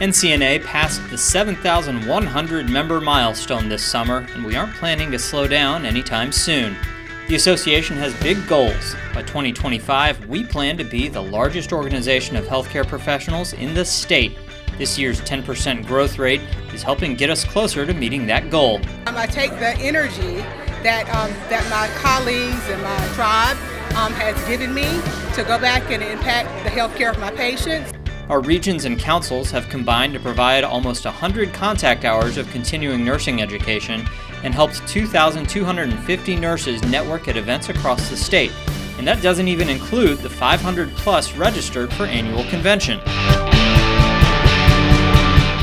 NCNA passed the 7,100 member milestone this summer, and we aren't planning to slow down anytime soon. The association has big goals. By 2025, we plan to be the largest organization of healthcare professionals in the state. This year's 10% growth rate is helping get us closer to meeting that goal. I take the energy that my colleagues and my tribe has given me to go back and impact the healthcare of my patients. Our regions and councils have combined to provide almost 100 contact hours of continuing nursing education and helped 2,250 nurses network at events across the state. And that doesn't even include the 500 plus registered for annual convention.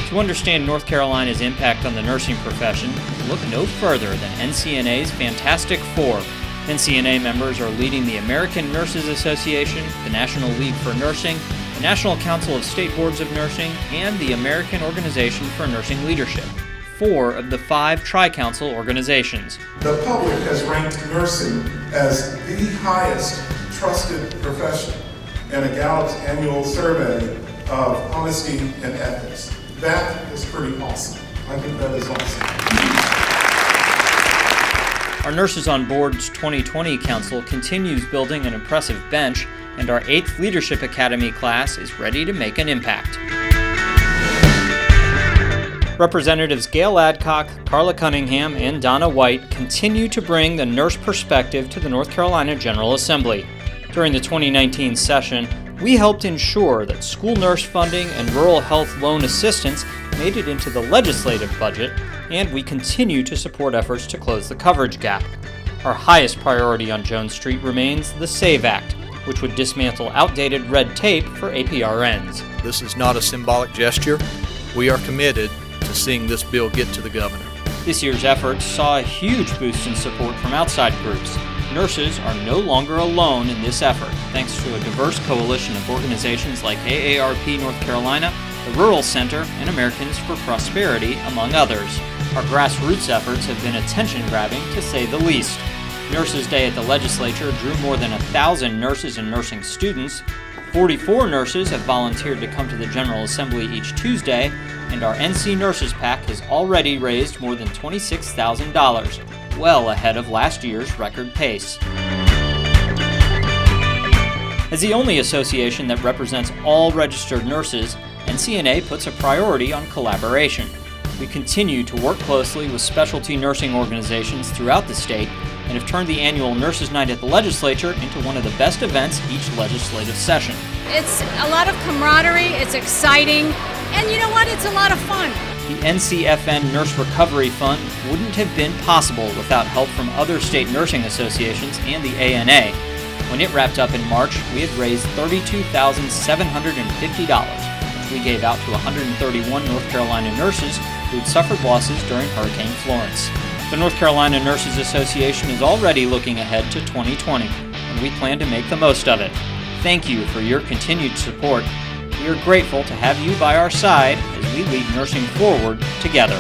To understand North Carolina's impact on the nursing profession, look no further than NCNA's Fantastic Four. NCNA members are leading the American Nurses Association, the National League for Nursing, the National Council of State Boards of Nursing, and the American Organization for Nursing Leadership, 4 of the 5 Tri-Council organizations. The public has ranked nursing as the highest trusted profession in a Gallup's annual survey of honesty and ethics. That is pretty awesome. I think that is awesome. Our Nurses on Board's 2020 Council continues building an impressive bench, and our 8th Leadership Academy class is ready to make an impact. Representatives Gail Adcock, Carla Cunningham, and Donna White continue to bring the nurse perspective to the North Carolina General Assembly. During the 2019 session, we helped ensure that school nurse funding and rural health loan assistance made it into the legislative budget, and we continue to support efforts to close the coverage gap. Our highest priority on Jones Street remains the SAVE Act, which would dismantle outdated red tape for APRNs. This is not a symbolic gesture. We are committed to seeing this bill get to the governor. This year's efforts saw a huge boost in support from outside groups. Nurses are no longer alone in this effort, thanks to a diverse coalition of organizations like AARP North Carolina, the Rural Center, and Americans for Prosperity, among others. Our grassroots efforts have been attention-grabbing, to say the least. Nurses Day at the legislature drew more than 1,000 nurses and nursing students. 44 nurses have volunteered to come to the General Assembly each Tuesday, and our NC Nurses PAC has already raised more than $26,000, well ahead of last year's record pace. As the only association that represents all registered nurses, NCNA puts a priority on collaboration. We continue to work closely with specialty nursing organizations throughout the state and have turned the annual Nurses Night at the legislature into one of the best events each legislative session. It's a lot of camaraderie, it's exciting, and you know what, it's a lot of fun. The NCFN Nurse Recovery Fund wouldn't have been possible without help from other state nursing associations and the ANA. When it wrapped up in March, we had raised $32,750, which we gave out to 131 North Carolina nurses who had suffered losses during Hurricane Florence. The North Carolina Nurses Association is already looking ahead to 2020, and we plan to make the most of it. Thank you for your continued support. We are grateful to have you by our side as we lead nursing forward together.